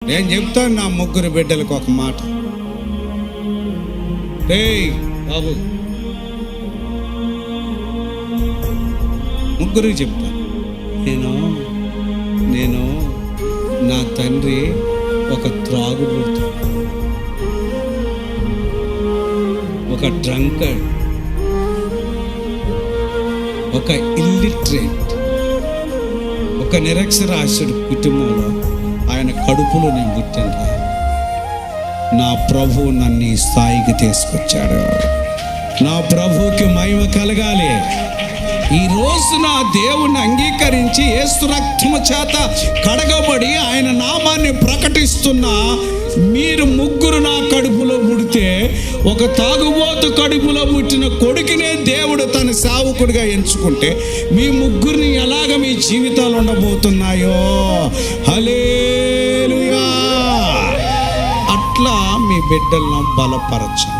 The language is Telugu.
నేను చెప్తాను నా ముగ్గురు బిడ్డలకు ఒక మాట. రేయ్ బాబు, ముగ్గురికి చెప్తాను. నేను నా తండ్రి ఒక త్రాగుబోతు, ఒక డ్రంకర్డ్, ఒక ఇల్లిటరేట్, ఒక నిరక్షరాస్యుడు కుటుంబంలో ఆయన కడుపులో నేను పుట్టాను. నా ప్రభువు నన్ను ఈ స్థాయికి తీసుకొచ్చాడు. నా ప్రభువుకి మహిమ కలగాలి. ఈరోజు నా దేవుణ్ణి అంగీకరించి యేసు రక్తము చేత కడగబడి ఆయన నామాన్ని ప్రకటిస్తున్నా మీరు ముగ్గురు నా కడుపులో పుడితే, ఒక తాగుబోతు కడుపులో పుట్టిన కొడుకునే దేవుడు తన సేవకుడిగా ఎంచుకుంటే మీ ముగ్గురిని ఎలాగ మీ జీవితాలు ఉండబోతున్నాయో. హల్లెలూయా. అట్లా మీ బిడ్డలను బలపరచండి.